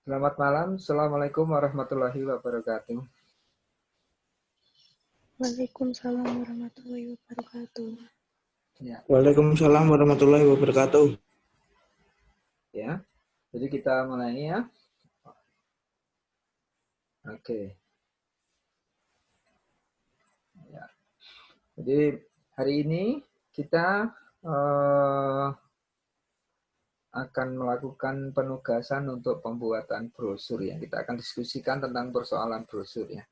Selamat malam. Assalamualaikum warahmatullahi wabarakatuh. Waalaikumsalam warahmatullahi wabarakatuh. Ya, Waalaikumsalam warahmatullahi wabarakatuh. ya. Jadi kita mulai ya. Oke. Ya. Jadi hari ini kita akan melakukan penugasan untuk pembuatan brosur ya. Kita akan diskusikan tentang persoalan brosur ya.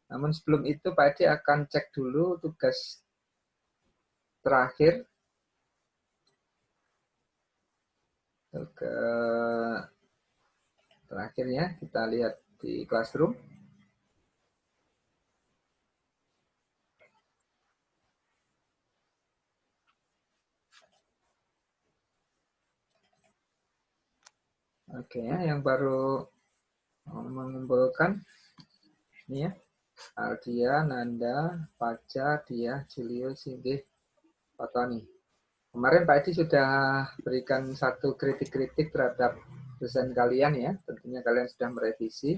Namun sebelum itu Pak Edi akan cek dulu tugas terakhir. Terakhirnya kita lihat di Classroom. Oke ya, yang baru mengumpulkan ini ya. Aldia, Nanda, Paca, Dia, Julio, Singgih, Pak Tony. Kemarin Pak Edi sudah berikan satu kritik-kritik terhadap dosen kalian ya. Tentunya kalian sudah merevisi.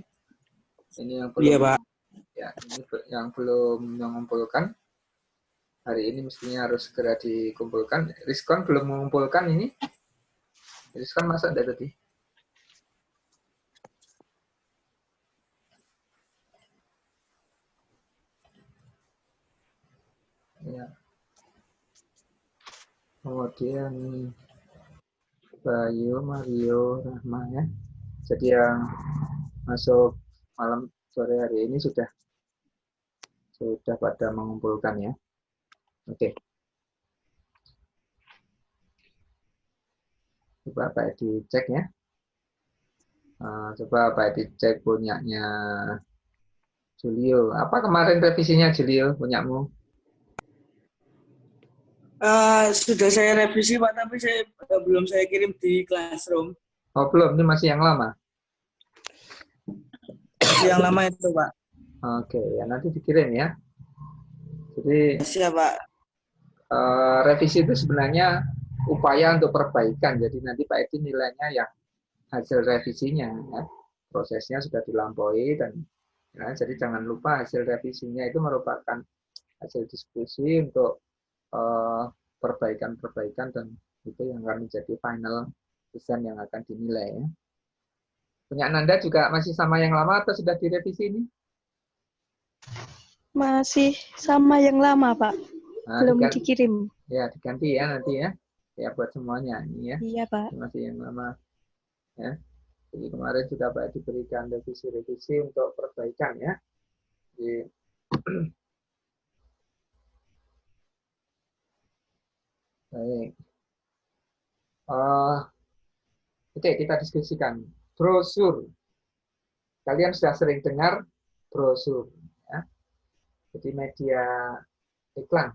Ini yang belum, Iya, Pak. Ya, ini yang belum mengumpulkan. Hari ini mestinya harus segera dikumpulkan. Rizkon belum mengumpulkan ini. Rizkon masuk dari tadi. Ya. Kemudian Bayu, Mario, Rahma ya. Jadi yang masuk malam sore hari ini sudah pada mengumpulkan ya. Oke. Coba Pak Edi cek ya. Coba Pak Edi cek punyanya Julio. Apa kemarin revisinya Julio punyamu? Sudah saya revisi, Pak, tapi belum saya kirim di Classroom. Oh belum, ini masih yang lama. Masih yang lama itu, Pak. Oke, ya nanti dikirim ya. Jadi Siap, Pak. revisi itu sebenarnya upaya untuk perbaikan. Jadi nanti Pak Edi nilainya yang hasil revisinya. Ya. Prosesnya sudah dilampaui dan ya, jadi jangan lupa hasil revisinya itu merupakan hasil diskusi untuk perbaikan-perbaikan dan itu yang akan menjadi final desain yang akan dinilai. Ya. Punya Nanda juga masih sama yang lama atau sudah direvisi ini? Masih sama yang lama, Pak. Nah, Belum dikirim. Ya, diganti ya nanti ya. Ya buat semuanya ini ya. Iya, Pak. Masih yang lama. Ya. Jadi kemarin sudah Pak diberikan revisi-revisi untuk perbaikan ya. Jadi, baik. Oke, kita diskusikan. Brosur. Kalian sudah sering dengar brosur. Ya. Jadi media iklan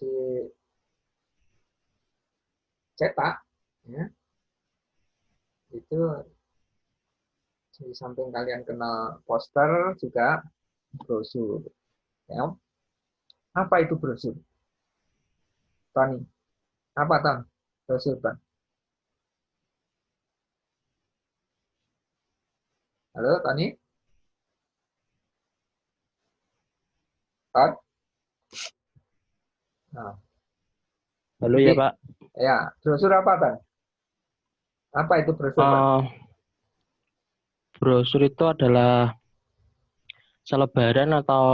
dicetak. Ya. Itu di samping kalian kenal poster juga brosur. Ya. Apa itu brosur? Tony. Apa, Ton? Brosur, Ton. Halo, Tony? Ton? Nah. Halo ya, Pak. Ya, brosur apa, Ton? Apa itu brosur, Pak? Brosur itu adalah selebaran atau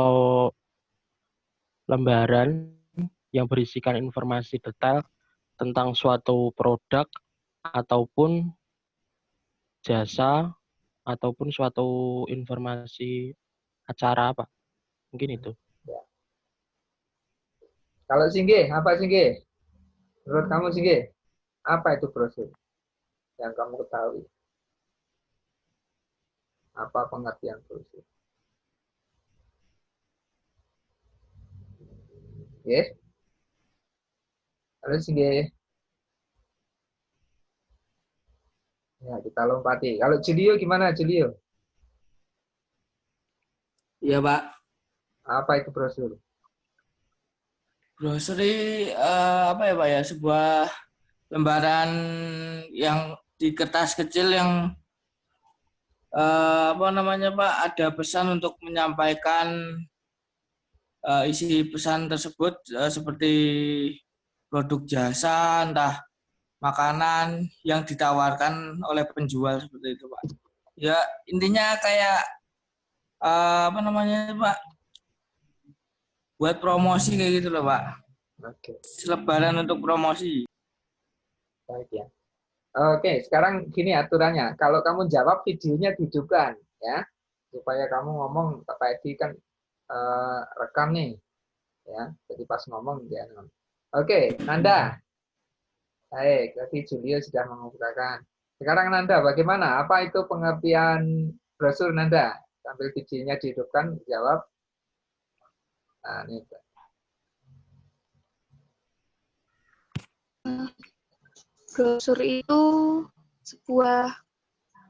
lembaran yang berisikan informasi detail tentang suatu produk ataupun jasa ataupun suatu informasi acara, Pak. Mungkin itu. Ya. Kalau Singgih, apa Singgih? Menurut kamu Singgih, apa itu brosur yang kamu ketahui? Apa pengertian brosur? Yes? Halo Singgih. Ya, kita lompati. Kalau Julio gimana, Julio? Iya, Pak. Apa itu brosur? Brosur apa ya, Pak ya? Sebuah lembaran yang di kertas kecil yang apa namanya Pak, ada pesan untuk menyampaikan isi pesan tersebut seperti produk jasa, entah makanan yang ditawarkan oleh penjual seperti itu Pak. Ya intinya kayak apa namanya Pak, buat promosi kayak gitu loh Pak. Oke, Selebaran untuk promosi. baik ya. Oke, sekarang gini aturannya. Kalau kamu jawab, videonya dihidupkan, ya, supaya kamu ngomong. Pak Edi kan rekam nih, ya. Jadi pas ngomong dia. Oke, Nanda. Baik, tadi Julio sudah mengumpulkan. Sekarang Nanda, bagaimana? Apa itu pengertian brosur Nanda? Sambil videonya dihidupkan, jawab. Nah, ini. Brosur itu sebuah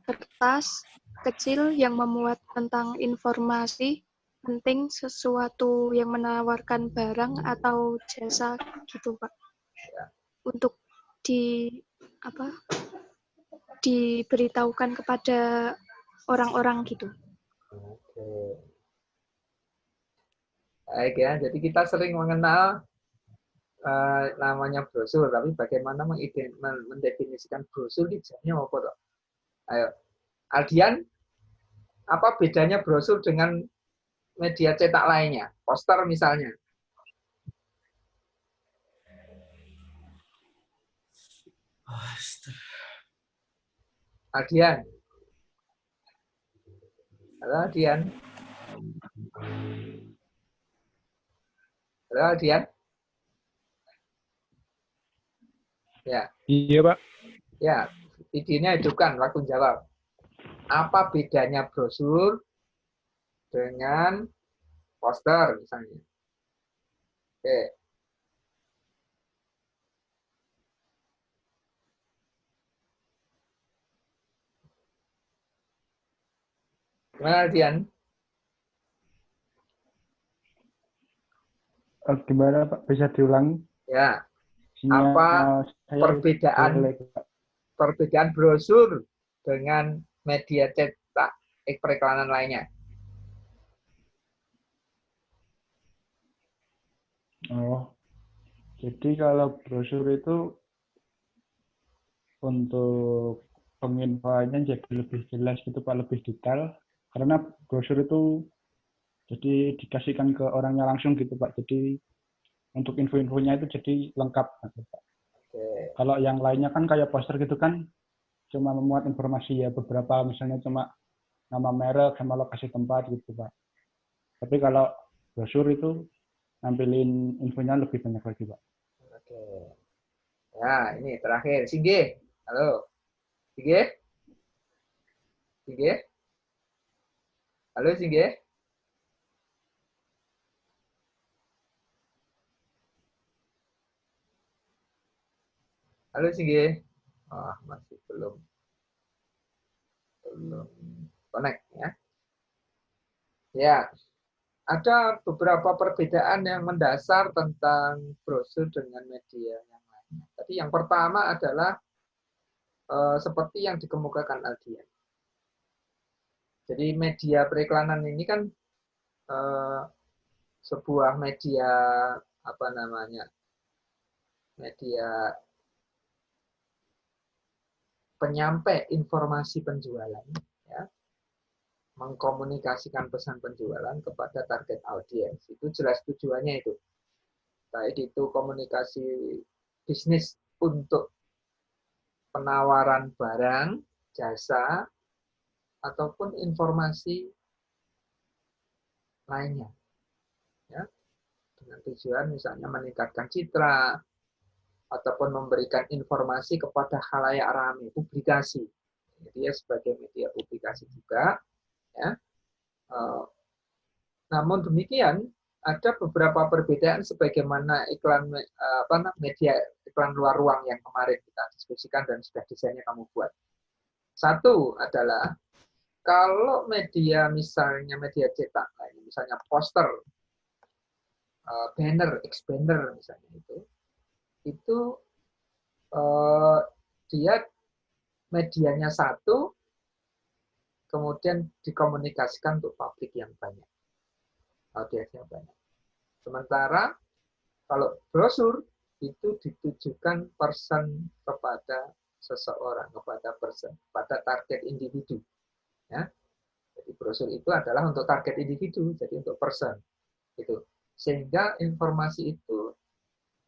kertas kecil yang memuat tentang informasi penting sesuatu yang menawarkan barang atau jasa gitu Pak. Untuk di apa? Diberitahukan kepada orang-orang gitu. Oke. Baik ya, jadi kita sering mengenal namanya brosur, tapi bagaimana mendefinisikan brosur ini jadinya apa toh? Ayo, Aldian, apa bedanya brosur dengan media cetak lainnya? Poster misalnya. Aldian, halo Aldian, halo Aldian. Ya, Iya, Pak. ya, videonya hidupkan waktu jawab. Apa bedanya brosur dengan poster misalnya? Oke. Gimana Aldian? Gimana, Pak? Bisa diulangi? Ya, apa Sinyal saya perbedaan jelek, Pak. perbedaan brosur dengan media cetak periklanan lainnya? Oh, jadi kalau brosur itu untuk penginfoannya jadi lebih jelas gitu, Pak, lebih detail. Karena brosur itu jadi dikasihkan ke orangnya langsung gitu, Pak. Jadi untuk info-infonya itu jadi lengkap, Pak. Oke. Kalau yang lainnya kan kayak poster gitu kan, cuma memuat informasi ya beberapa, misalnya cuma nama merek sama lokasi tempat gitu, Pak. Tapi kalau brosur itu nampilin infonya lebih banyak lagi, Pak. Oke. Ya, ini terakhir. Singgih. Halo. Singgih. Singgih. Halo, Singgih. Halo, Singgih. Oh, masih belum connect ya. Ya, ada beberapa perbedaan yang mendasar tentang brosur dengan media yang lainnya. Tadi yang pertama adalah seperti yang dikemukakan Aldian. Jadi media periklanan ini kan sebuah media apa namanya, media penyampai informasi penjualan, ya, mengkomunikasikan pesan penjualan kepada target audiens. Itu jelas tujuannya itu. Baik itu komunikasi bisnis untuk penawaran barang, jasa, ataupun informasi lainnya. Ya, dengan tujuan misalnya meningkatkan citra, ataupun memberikan informasi kepada khalayak ramai, publikasi. Dia sebagai media publikasi juga. Ya. Namun demikian, ada beberapa perbedaan sebagaimana iklan media iklan luar ruang yang kemarin kita diskusikan dan sudah desainnya kamu buat. Satu adalah kalau media misalnya media cetak, misalnya poster, banner, X-banner misalnya itu dia medianya satu, kemudian dikomunikasikan untuk publik yang banyak, audiens yang banyak. Sementara kalau brosur itu ditujukan person kepada seseorang, kepada person, pada target individu. Ya. Jadi brosur itu adalah untuk target individu, jadi untuk person. Gitu. Sehingga informasi itu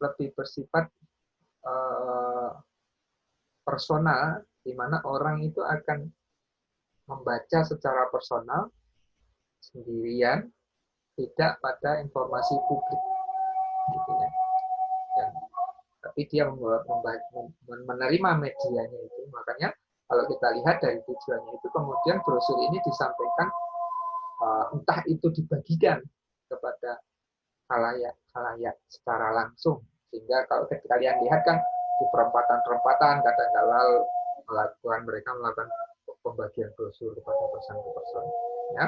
lebih bersifat personal, di mana orang itu akan membaca secara personal, sendirian, tidak pada informasi publik. Gitu ya. Dan, tapi dia menerima medianya itu. Makanya kalau kita lihat dari tujuannya itu, kemudian brosur ini disampaikan, entah itu dibagikan kepada khalayak secara langsung, sehingga kalau kalian lihat kan di perempatan kadang-kadang mereka melakukan pembagian brosur kepada person, ya,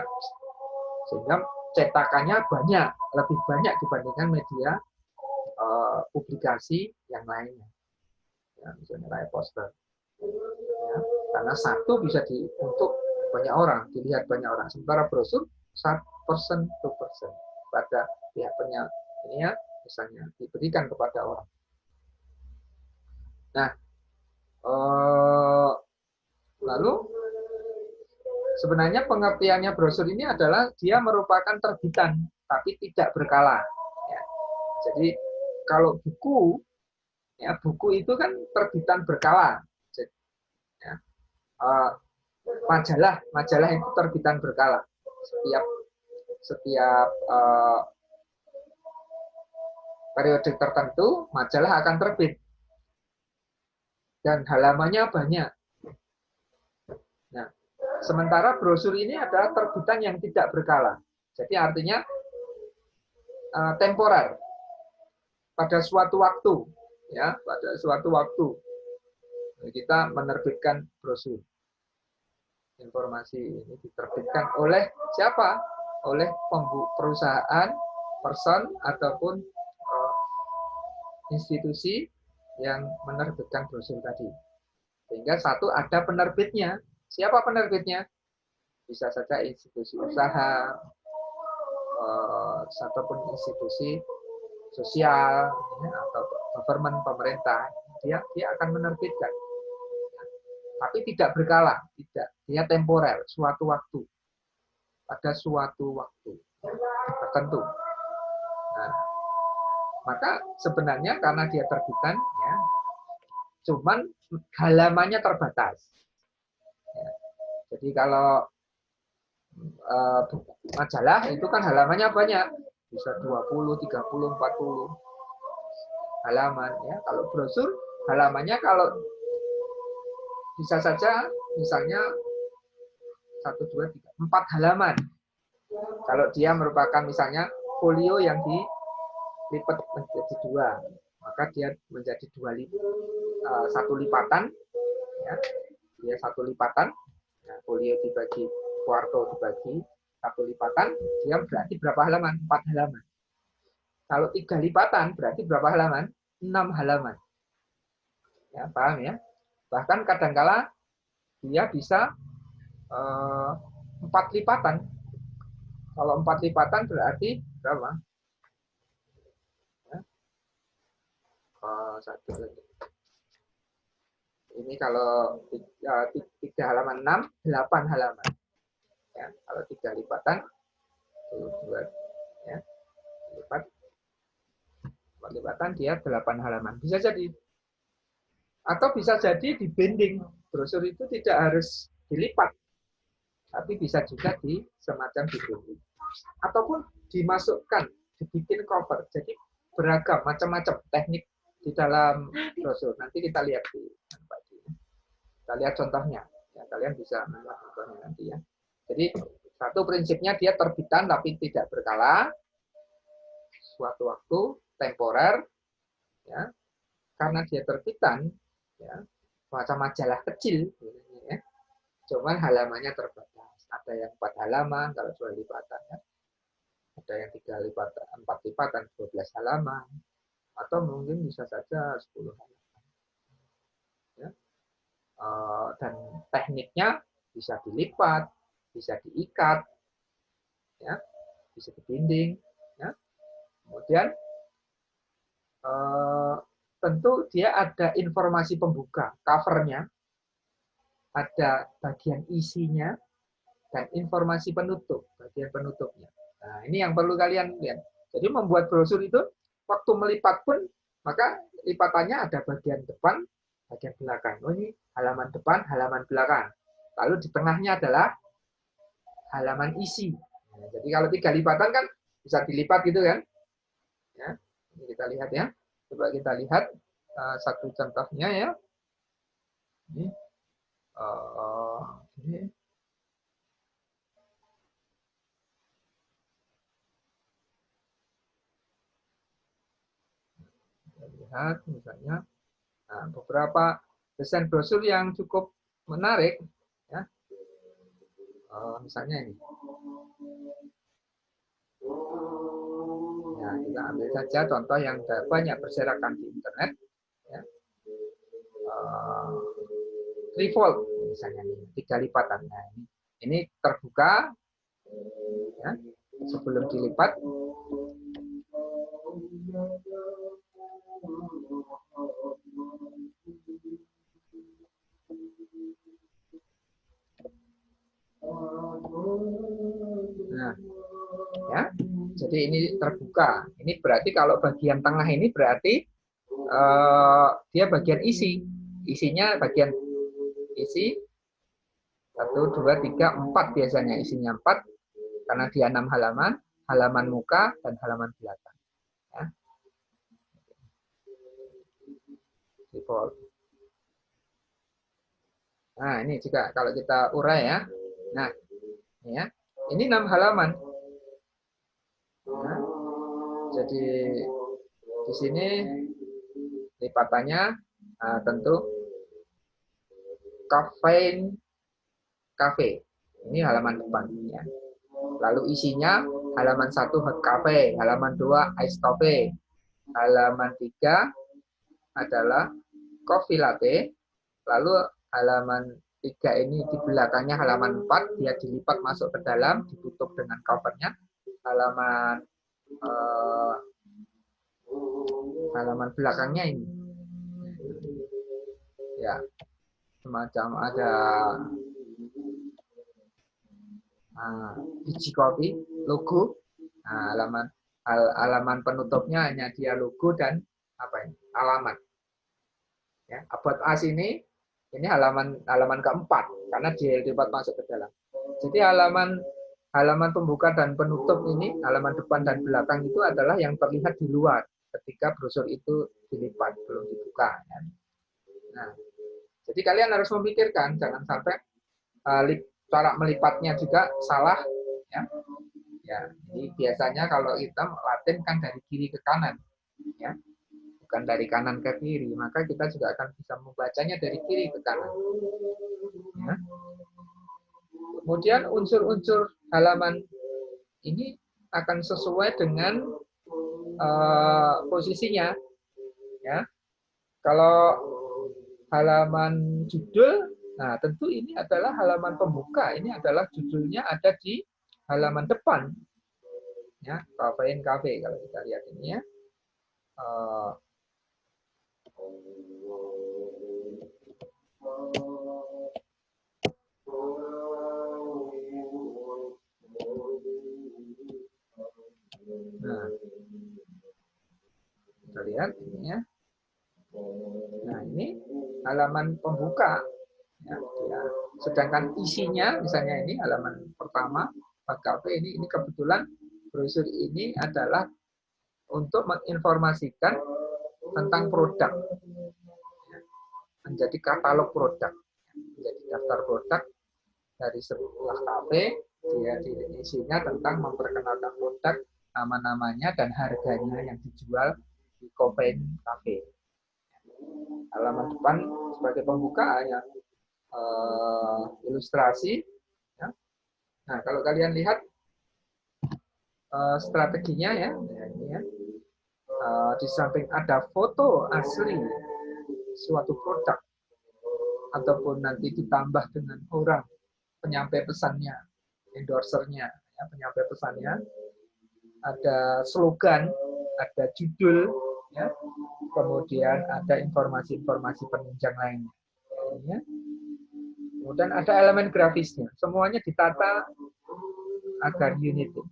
sehingga cetakannya lebih banyak dibandingkan media publikasi yang lainnya, ya, misalnya kayak poster, ya, karena satu bisa untuk banyak orang, dilihat banyak orang, sementara brosur person to person pada pihak ini ya, misalnya diberikan kepada orang. Nah, lalu sebenarnya pengertiannya brosur ini adalah dia merupakan terbitan tapi tidak berkala. Ya. Jadi kalau buku, ya buku itu kan terbitan berkala. Jadi, ya, majalah itu terbitan berkala. Setiap periode tertentu majalah akan terbit dan halamannya banyak. Nah, sementara brosur ini adalah terbitan yang tidak berkala. Jadi artinya temporer. Pada suatu waktu, ya, pada suatu waktu kita menerbitkan brosur. Informasi ini diterbitkan oleh siapa? Oleh perusahaan, person ataupun institusi yang menerbitkan brosur tadi. Sehingga satu ada penerbitnya. Siapa penerbitnya? Bisa saja institusi usaha, ataupun institusi sosial, ya, atau government, pemerintah. Dia akan menerbitkan. Tapi tidak berkala, tidak. Dia temporer, suatu waktu. Pada suatu waktu tertentu. Nah, maka sebenarnya karena dia terbitan, ya, cuman halamannya terbatas. Ya. Jadi kalau majalah itu kan halamannya banyak, bisa 20, 30, 40 halaman. Ya. Kalau brosur halamannya kalau bisa saja misalnya 1, 2, 3, 4 halaman. Kalau dia merupakan misalnya folio yang dilipat menjadi 2, maka dia menjadi 1 lipatan, ya. Dia 1 lipatan, nah, folio dibagi, kuarto dibagi 1 lipatan, dia berarti berapa halaman? 4 halaman. Kalau 3 lipatan berarti berapa halaman? 6 halaman. Ya, paham ya? Bahkan kadangkala dia bisa 4 lipatan. Kalau 4 lipatan berarti berapa? Ya. Satu lagi. Ini kalau 3 halaman 6, 8 halaman. Ya, kalau 3 lipatan, 2, ya, lipatan dia 8 halaman. Bisa jadi. Atau bisa jadi dibinding. Brosur itu tidak harus dilipat, tapi bisa juga semacam dibinding. Ataupun dimasukkan, dibikin cover. Jadi beragam, macam-macam teknik di dalam brosur. Nanti kita lihat kita lihat contohnya. Ya, kalian bisa melihat contohnya nanti ya. Jadi satu prinsipnya dia terbitan tapi tidak berkala, suatu waktu temporer, ya, karena dia terbitan, ya, macam majalah kecil, ya, cuman halamannya terbatas. Ada yang 4 halaman kalau 2 lipatan, ya. Ada yang 3 lipatan, 4 lipatan, 12 halaman, atau mungkin bisa saja 10 halaman. Ya. Dan tekniknya bisa dilipat, bisa diikat, ya, bisa di dinding, ya. Kemudian tentu dia ada informasi pembuka, covernya, ada bagian isinya, dan informasi penutup, bagian penutupnya. Nah, ini yang perlu kalian lihat. Jadi membuat brosur itu, waktu melipat pun, maka lipatannya ada bagian depan, bagian belakang. Oh, ini halaman depan, halaman belakang. Lalu di tengahnya adalah halaman isi. Nah, jadi kalau 3 lipatan kan bisa dilipat gitu kan. Ya, ini kita lihat ya. Coba kita lihat satu contohnya ya. Ini. Ini. Kita lihat misalnya beberapa desain brosur yang cukup menarik ya. Misalnya ini. Nah, kita ambil saja contoh yang banyak berserakan di internet ya. Trifold misalnya ini, 3 lipatan. Nah, ini terbuka ya, sebelum dilipat. Nah, ya. Jadi ini terbuka. Ini berarti kalau bagian tengah ini berarti dia bagian isi. Isinya bagian isi 1, 2, 3, 4 biasanya isinya 4 karena dia 6 halaman, halaman muka dan halaman belakang. Ya. Default. Nah, ini juga kalau kita urai ya. Nah, ini ya. Ini 6 halaman. Nah, jadi di sini lipatannya tentu cafe. Ini halaman depan ya. Lalu isinya halaman 1 hot cafe, halaman 2 ice coffee, halaman 3 adalah coffee latte, lalu halaman 3 ini di belakangnya halaman 4, dia dilipat masuk ke dalam, ditutup dengan covernya. Halaman belakangnya ini. Ya, semacam ada biji kopi, logo. Nah, halaman penutupnya hanya dia logo dan alamat. Ya, about us ini halaman keempat karena dia dilipat masuk ke dalam. Jadi halaman pembuka dan penutup ini, halaman depan dan belakang itu adalah yang terlihat di luar ketika brosur itu dilipat, belum dibuka. Ya. Nah, jadi kalian harus memikirkan jangan sampai cara melipatnya juga salah. Ya. Ya, jadi biasanya kalau kita Latin kan dari kiri ke kanan, ya, bukan dari kanan ke kiri, maka kita juga akan bisa membacanya dari kiri ke kanan. Ya. Kemudian unsur-unsur halaman ini akan sesuai dengan posisinya. Ya, kalau halaman judul, nah tentu ini adalah halaman pembuka. Ini adalah judulnya ada di halaman depan. Ya, cafe kalau kita lihat ini ya. Nah, kita lihat ini ya. Nah, ini halaman pembuka. Ya. Sedangkan isinya, misalnya ini halaman pertama, cafe ini kebetulan brosur ini adalah untuk menginformasikan tentang produk. Ya. Menjadi katalog produk. Menjadi daftar produk dari sebuah kafe, dia isinya tentang memperkenalkan produk, nama-namanya, dan harganya yang dijual di Coffee Cafe. Halaman depan sebagai pembuka hanya ilustrasi. Ya. Nah, kalau kalian lihat strateginya ya, ini ya. Di samping ada foto asli suatu produk, ataupun nanti ditambah dengan orang penyampai pesannya endorsernya, ya, penyampai pesannya, ada slogan, ada judul, ya, kemudian ada informasi-informasi penunjang lainnya. Ya. Kemudian ada elemen grafisnya, semuanya ditata agar unity.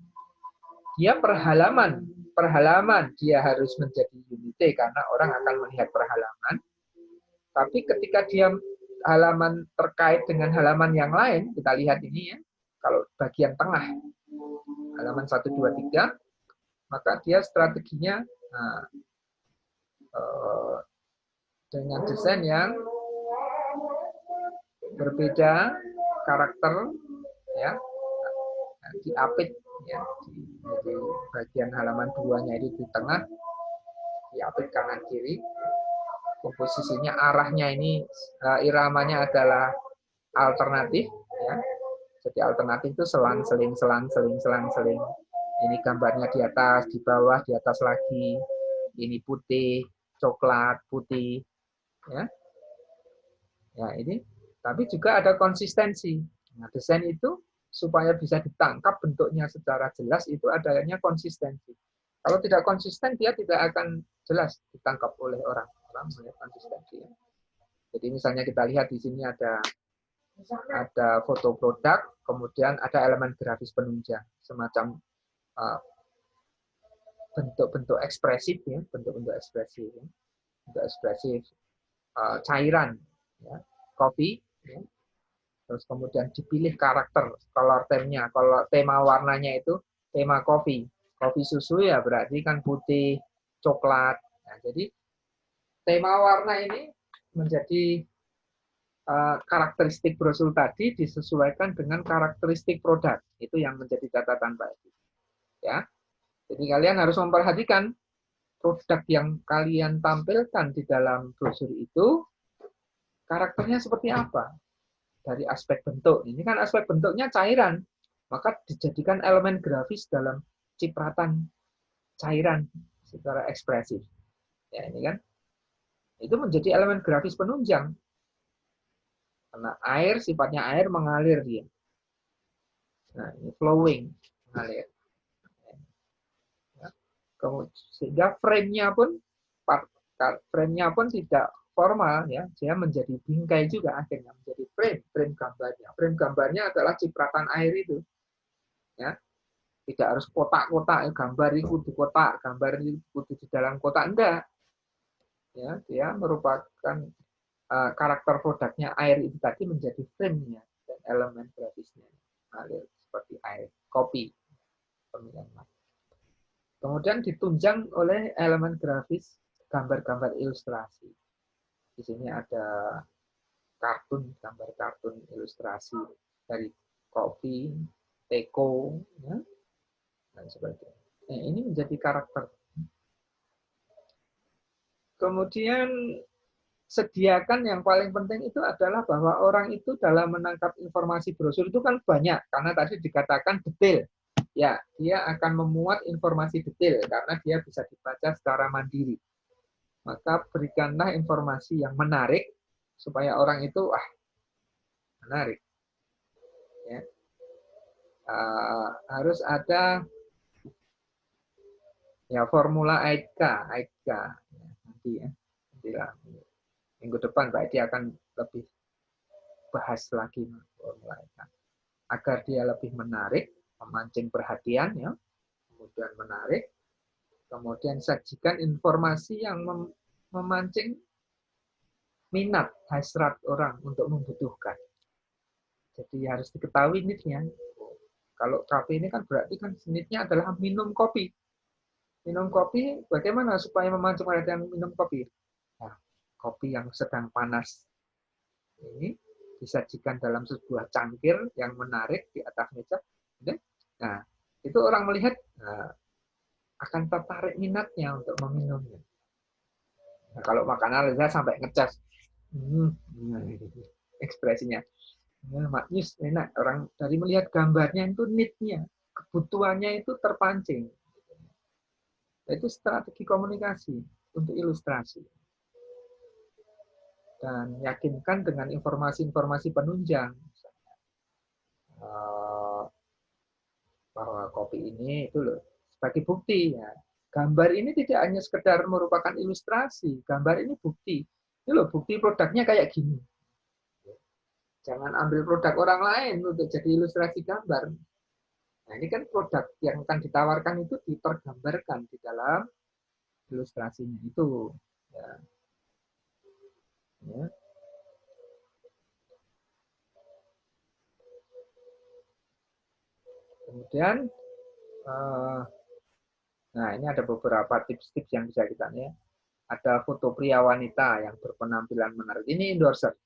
Dia per halaman dia harus menjadi unity karena orang akan melihat per halaman. Tapi ketika dia halaman terkait dengan halaman yang lain, kita lihat ini ya, kalau bagian tengah, halaman 1, 2, 3, maka dia strateginya dengan desain yang berbeda karakter, ya, diapit, ya, di bagian halaman 2-nya itu di tengah, diapit kanan kiri, komposisinya arahnya ini iramanya adalah alternatif, ya. Jadi alternatif itu selang-seling. Ini gambarnya di atas, di bawah, di atas lagi. Ini putih, coklat, putih, ya. Ya ini. Tapi juga ada konsistensi. Nah, desain itu supaya bisa ditangkap bentuknya secara jelas itu adanya konsistensi. Kalau tidak konsisten dia tidak akan jelas ditangkap oleh orang. Orang melihat konsistensi. Ya. Jadi misalnya kita lihat di sini ada foto produk, kemudian ada elemen grafis penunjang, semacam bentuk-bentuk ekspresif, ya, bentuk-bentuk ekspresif, ya. Bentuk ekspresif cairan, ya, kopi, ya. Terus kemudian dipilih karakter, color theme-nya, kalau tema warnanya itu tema kopi, kopi susu ya berarti kan putih, coklat. Nah, jadi tema warna ini menjadi karakteristik brosur tadi disesuaikan dengan karakteristik produk. Itu yang menjadi catatan Pak Edi. Ya. Jadi kalian harus memperhatikan produk yang kalian tampilkan di dalam brosur itu karakternya seperti apa. Dari aspek bentuk. Ini kan aspek bentuknya cairan. Maka dijadikan elemen grafis dalam cipratan cairan secara ekspresif. Ya, ini kan. Itu menjadi elemen grafis penunjang. Karena air, sifatnya air mengalir dia. Nah, ini flowing, mengalir. Ya. Sehingga frame-nya pun tidak formal, ya, dia menjadi bingkai juga akhirnya menjadi frame gambarnya. Frame gambarnya adalah cipratan air itu. Ya. Tidak harus kotak-kotak, gambar itu di kotak, gambar itu di dalam kotak, enggak. Ya, dia merupakan karakter produknya air itu tadi menjadi frame-nya dan elemen grafisnya mengalir seperti air, kopi. Kemudian ditunjang oleh elemen grafis gambar-gambar ilustrasi. Di sini ada gambar kartun ilustrasi dari kopi, teko, ya, dan sebagainya. Nah, ini menjadi karakter. Kemudian sediakan yang paling penting itu adalah bahwa orang itu dalam menangkap informasi brosur itu kan banyak, karena tadi dikatakan detail. Ya, dia akan memuat informasi detail karena dia bisa dibaca secara mandiri. Maka berikanlah informasi yang menarik supaya orang itu menarik. Ya. Harus ada ya formula AIDKA. Nanti ya. Minggu depan Pak Edi akan lebih bahas lagi formula AIDKA. Agar dia lebih menarik, memancing perhatian, ya, kemudian menarik, kemudian sajikan informasi yang memancing minat, hasrat orang untuk membutuhkan. Jadi harus diketahui niatnya. Kalau kafe ini kan berarti kan niatnya adalah minum kopi. Minum kopi, bagaimana supaya memancing perhatian minum kopi? Nah, kopi yang sedang panas ini disajikan dalam sebuah cangkir yang menarik di atas meja. Nah, itu orang melihat akan tertarik minatnya untuk meminumnya. Nah, kalau makanan saya sampai ngecas, ekspresinya, maknyus enak. Orang dari melihat gambarnya itu need-nya, kebutuhannya itu terpancing. Itu strategi komunikasi untuk ilustrasi. Dan yakinkan dengan informasi-informasi penunjang. kopi ini itu loh sebagai bukti ya. Gambar ini tidak hanya sekedar merupakan ilustrasi, gambar ini bukti. Ini loh bukti produknya kayak gini. Jangan ambil produk orang lain untuk jadi ilustrasi gambar. Nah, ini kan produk yang akan ditawarkan itu ditergambarkan di dalam ilustrasinya itu. Ya. Ya. Kemudian, nah ini ada beberapa tips-tips yang bisa kita lihat. Ada foto pria wanita yang berpenampilan menarik. Ini endorser,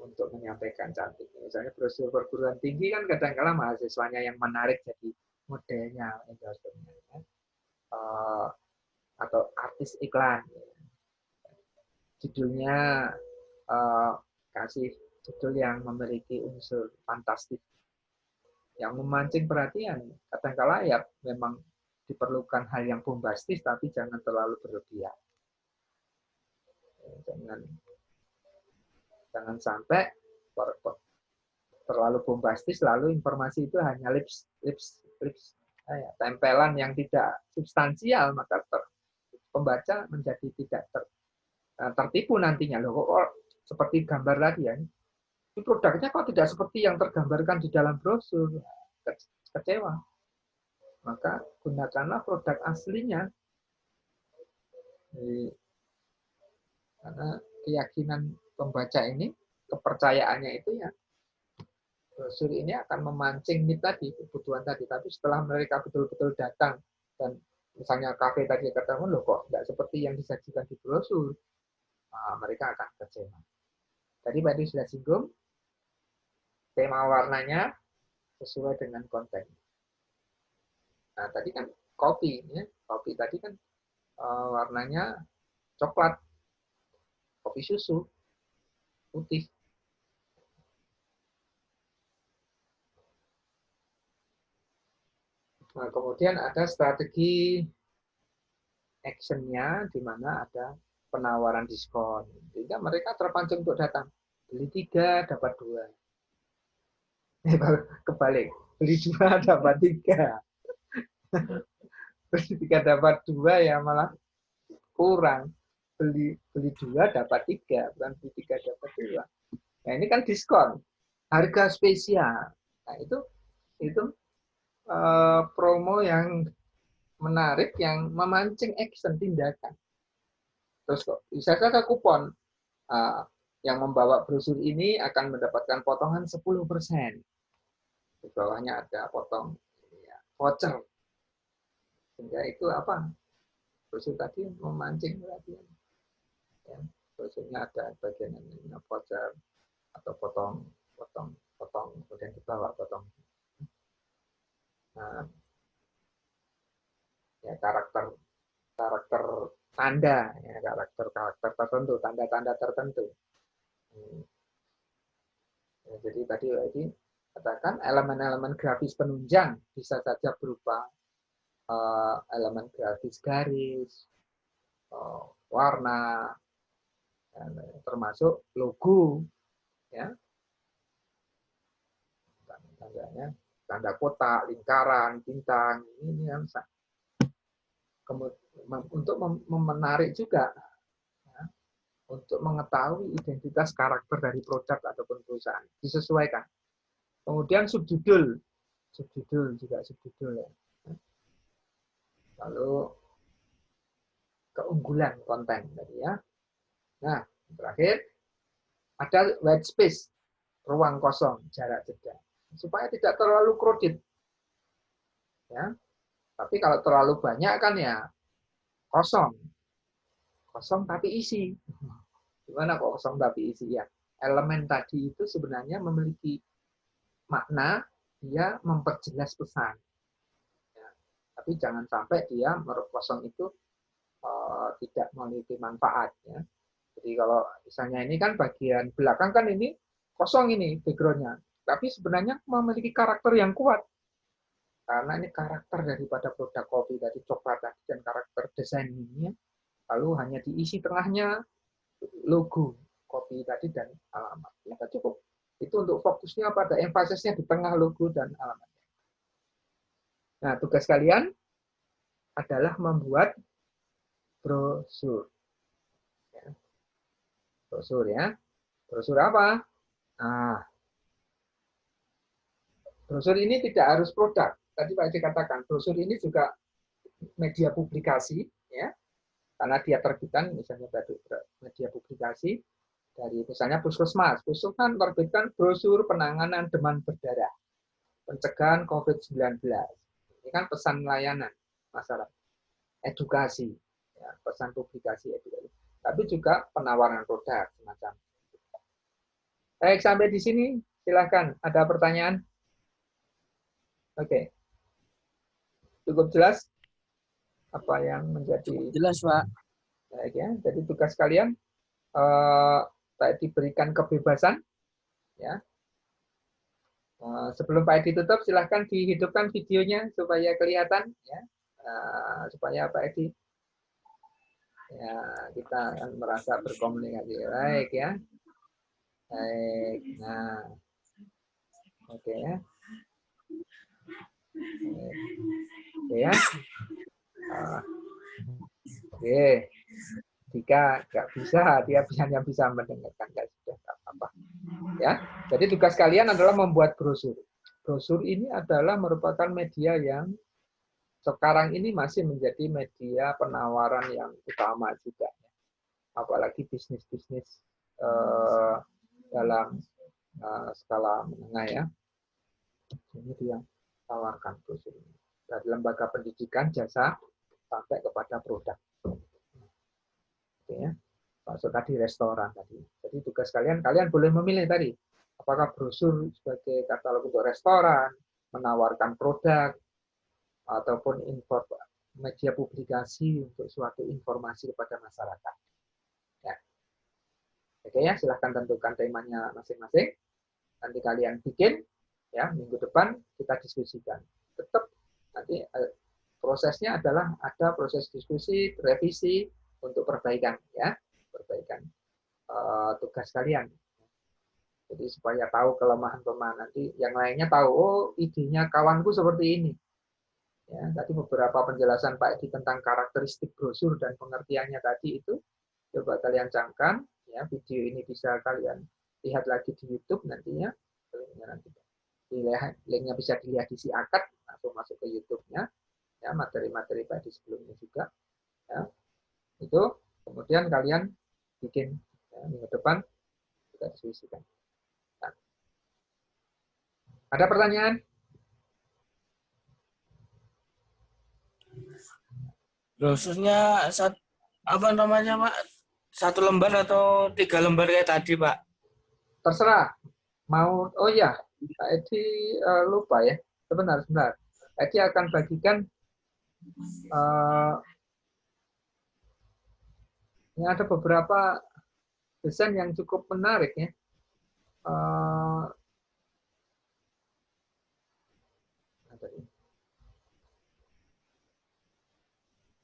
untuk menyampaikan cantik. Misalnya brosur perguruan tinggi kan kadang-kala mahasiswanya yang menarik jadi modelnya, endorsernya. Atau artis iklan. Judulnya kasih judul yang memiliki unsur fantastis yang memancing perhatian. Kadang-kala ya memang diperlukan hal yang bombastis tapi jangan terlalu berlebihan. Jangan sampai terlalu bombastis lalu informasi itu hanya tempelan yang tidak substansial, maka pembaca menjadi tidak tertipu nantinya. Loh, kok seperti gambar tadi ya. Ini produknya kok tidak seperti yang tergambarkan di dalam brosur. Kecewa. Maka gunakanlah produk aslinya. Karena keyakinan pembaca ini, kepercayaannya itu ya, brosur ini akan memancing tadi, kebutuhan tadi. Tapi setelah mereka betul-betul datang, dan misalnya kafe tadi katakan, loh kok nggak seperti yang disajikan di brosur, nah, mereka akan kecewa. Tadi Pak Edi sudah singgung, tema warnanya sesuai dengan konten. Nah, tadi kan kopi, ya. Kopi tadi kan warnanya coklat, kopi susu, putih. Nah, kemudian ada strategi action-nya, di mana ada penawaran diskon. Sehingga mereka terpancing untuk datang. Beli 3, dapat 2. Kebalik, beli 2, dapat 3. Beli 3, dapat 2 ya malah kurang. Beli 2, dapat 3. Bukan beli 3, dapat 2. Nah, ini kan diskon. Harga spesial. Nah, itu promo yang menarik, yang memancing action, tindakan. Terus kok bisa saja kupon. Yang membawa brosur ini akan mendapatkan potongan 10%. Di bawahnya ada potong ya, voucher. Sehingga itu apa? Brosur tadi memancing perhatian. Ya, brosurnya ada bagian yang voucher atau potong, kemudian dibawa potong. Nah, ya karakter tanda, ya karakter tertentu, tanda-tanda tertentu. Ya, jadi tadi katakan elemen-elemen grafis penunjang bisa saja berupa elemen grafis garis, warna, termasuk logo, ya, tandanya, tanda kotak, lingkaran, bintang, ini yang untuk menarik juga, ya, untuk mengetahui identitas karakter dari produk ataupun perusahaan, disesuaikan. Kemudian subjudul juga subjudul ya. Lalu keunggulan konten tadi ya. Nah, terakhir ada white space, ruang kosong, jarak jeda, supaya tidak terlalu crowded. Ya. Tapi kalau terlalu banyak kan ya kosong. Kosong tapi isi. Gimana kok kosong tapi isi ya? Elemen tadi itu sebenarnya memiliki makna, dia memperjelas pesan. Ya. Tapi jangan sampai dia kosong itu tidak memiliki manfaat. Ya. Jadi kalau misalnya ini kan bagian belakang kan ini kosong ini background-nya. Tapi sebenarnya memiliki karakter yang kuat. Karena ini karakter daripada produk kopi tadi, coklat tadi, dan karakter desain ini. Lalu hanya diisi tengahnya logo kopi tadi dan alamat. Ya cukup. Itu itu untuk fokusnya pada emfasisnya di tengah logo dan alamat. Nah, tugas kalian adalah membuat brosur. Ya. Brosur ya. Brosur apa? Nah, brosur ini tidak harus produk. Tadi Pak Edi katakan, brosur ini juga media publikasi, ya, karena dia terbitan misalnya dari media publikasi dari misalnya Puskesmas. Puskesmas terbitkan brosur penanganan demam berdarah, pencegahan COVID-19. Ini kan pesan layanan masyarakat, edukasi, ya, pesan publikasi edukasi. Tapi juga penawaran produk semacam. Baik, sampai di sini silahkan. Ada pertanyaan? Oke. Cukup jelas apa yang menjadi Jelas, Pak. baik ya. Jadi tugas kalian diberikan kebebasan ya. Sebelum Pak Edi tutup, silahkan dihidupkan videonya supaya kelihatan ya. Supaya Pak Edi ya kita akan merasa berkomunikasi baik ya. Baik. Nah. Oke ya. Oke ya. Oke. Jika nggak bisa, dia hanya bisa mendengarkan, nggak sudah apa-apa. Ya, jadi tugas kalian adalah membuat brosur. Brosur ini adalah merupakan media yang sekarang ini masih menjadi media penawaran yang utama juga. Apalagi bisnis-bisnis dalam skala menengah ya. Ini dia tawarkan brosur ini. Dari lembaga pendidikan, jasa, sampai kepada produk. Oke ya. Masuk tadi restoran tadi. Jadi tugas kalian boleh memilih tadi. Apakah brosur sebagai katalog untuk restoran, menawarkan produk, ataupun media publikasi untuk suatu informasi kepada masyarakat. Ya. Oke ya, silahkan tentukan temanya masing-masing. Nanti kalian bikin, ya minggu depan kita diskusikan. Tetap nanti prosesnya adalah ada proses diskusi, revisi untuk perbaikan, ya, perbaikan tugas kalian. Jadi supaya tahu kelemahan-kelemahan nanti yang lainnya tahu, oh idenya kawanku seperti ini. Ya, tadi beberapa penjelasan Pak Edi tentang karakteristik brosur dan pengertiannya tadi itu coba kalian camkan. Ya, video ini bisa kalian lihat lagi di YouTube nantinya. Linknya bisa dilihat di Siakat, langsung masuk ke YouTube-nya. Ya, materi-materi Pak Edi sebelumnya juga. Ya, itu kemudian kalian bikin ya, minggu depan kita diskusikan. Nah, ada pertanyaan? Brosurnya apa namanya, Pak? 1 lembar atau 3 lembar kayak tadi, Pak? Terserah. Mau, oh ya, Pak Edi lupa ya. Sebentar. Pak Edi akan bagikan ini ada beberapa desain yang cukup menarik ya.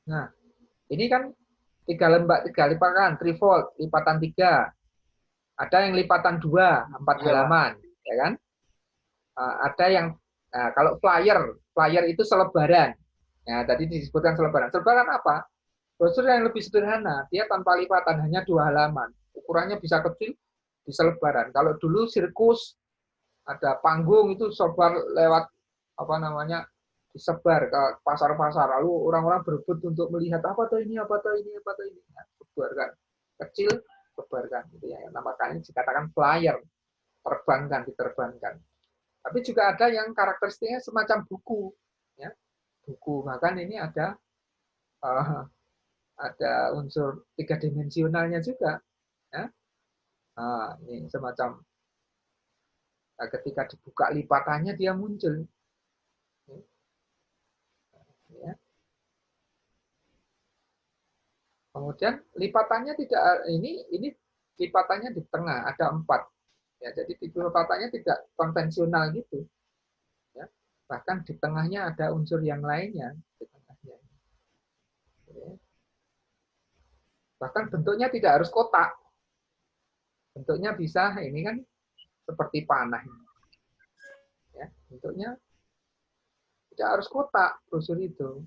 Nah, ini kan 3 lipatan, trifold, lipatan 3. Ada yang lipatan 2, 4 halaman, ya kan? Ada yang kalau flyer itu selebaran. Ya, tadi disebutkan selebaran. Selebaran apa? Brosur yang lebih sederhana, dia tanpa lipatan, hanya 2 halaman. Ukurannya bisa kecil, di selebaran. Kalau dulu sirkus, ada panggung itu sebar lewat apa namanya, disebar ke pasar-pasar. Lalu orang-orang berebut untuk melihat apa tuh ini. Nah, sebarkan. Kecil, sebarkan. Gitu ya. Nah, makanya dikatakan flyer, diterbangkan. Tapi juga ada yang karakteristiknya semacam buku. Ya. Buku, bahkan ini ada unsur 3-dimensionalnya juga. Ya. Nah, ini semacam ketika dibuka lipatannya dia muncul. Ya. Kemudian lipatannya tidak ini lipatannya di tengah ada 4. Ya, jadi lipatannya tidak konvensional gitu. Ya. Bahkan di tengahnya ada unsur yang lainnya. Di tengahnya. Ya. Bahkan bentuknya tidak harus kotak. Bentuknya bisa ini kan seperti panah. Ya, bentuknya tidak harus kotak brosur itu.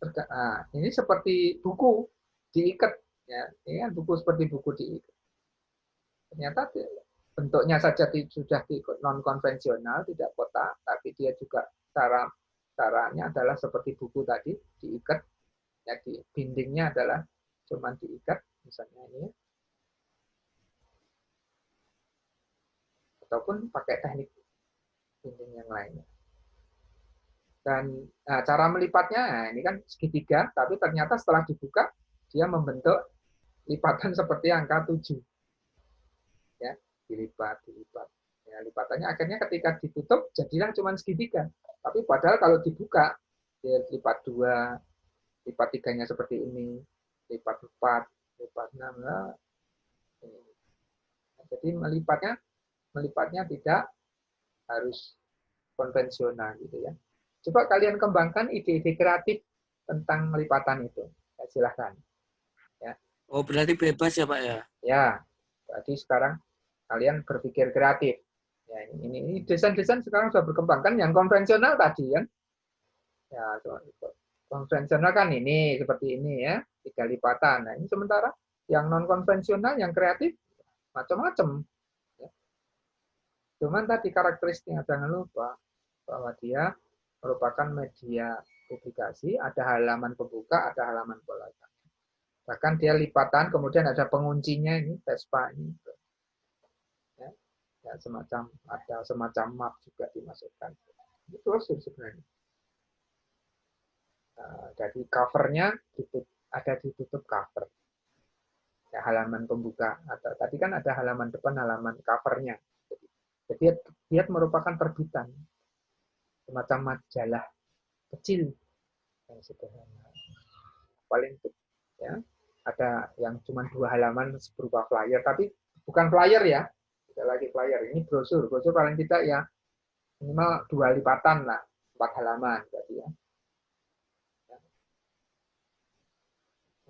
Nah, ini seperti buku diikat, ya. Ini kan buku seperti buku diikat. Ternyata bentuknya saja sudah non konvensional, tidak kotak, tapi dia juga caranya adalah seperti buku tadi diikat, ya, di bindingnya adalah cuman diikat, misalnya ini, ataupun pakai teknik binding yang lainnya. Dan cara melipatnya, nah, ini kan segitiga, tapi ternyata setelah dibuka dia membentuk lipatan seperti angka 7. Ya, dilipat. Ya, lipatannya akhirnya ketika ditutup jadilah cuma segitiga. Tapi padahal kalau dibuka dia lipat 2, lipat 3-nya seperti ini, lipat 4, lipat 6. Nah, jadi melipatnya tidak harus konvensional gitu ya. Coba kalian kembangkan ide-ide kreatif tentang lipatan itu. Ya, silahkan. Ya. Oh, berarti bebas ya Pak ya? Ya, jadi sekarang kalian berpikir kreatif. Ya, ini desain-desain sekarang sudah berkembang kan, yang konvensional tadi kan. Ya, konvensional kan ini seperti ini ya, 3 lipatan. Nah, ini sementara yang non konvensional, yang kreatif macam-macam. Ya. Cuman tadi karakteristiknya jangan lupa bahwa dia merupakan media publikasi, ada halaman pembuka, ada halaman pelajaran. Bahkan dia lipatan, kemudian ada penguncinya ini, Vespa ini. Ya, ada semacam map juga dimasukkan. Itu brosur sebenarnya. Jadi covernya ada ditutup cover. Ya, halaman pembuka. Atau tadi kan ada halaman depan, halaman covernya. Jadi dia merupakan terbitan. Semacam majalah kecil yang sederhana. Paling ya, ada yang cuma 2 halaman berupa flyer, tapi bukan flyer ya, tidak lagi flyer, ini brosur paling tidak ya minimal 2 lipatan lah, 4 halaman berarti ya.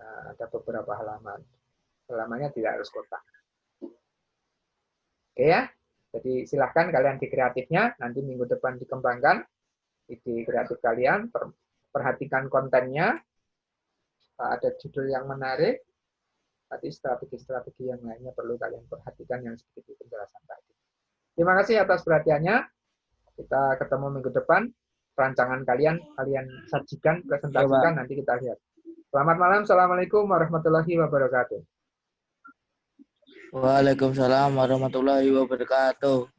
Nah, ada beberapa halamannya tidak harus kotak. Oke ya, jadi silahkan kalian di kreatifnya, nanti minggu depan dikembangkan ide kreatif kalian, perhatikan kontennya, ada judul yang menarik, tadi strategi-strategi yang lainnya perlu kalian perhatikan yang seperti penjelasan tadi. Terima kasih atas perhatiannya. Kita ketemu minggu depan. Rancangan kalian sajikan, presentasikan, nanti kita lihat. Selamat malam. Assalamualaikum warahmatullahi wabarakatuh. Waalaikumsalam warahmatullahi wabarakatuh.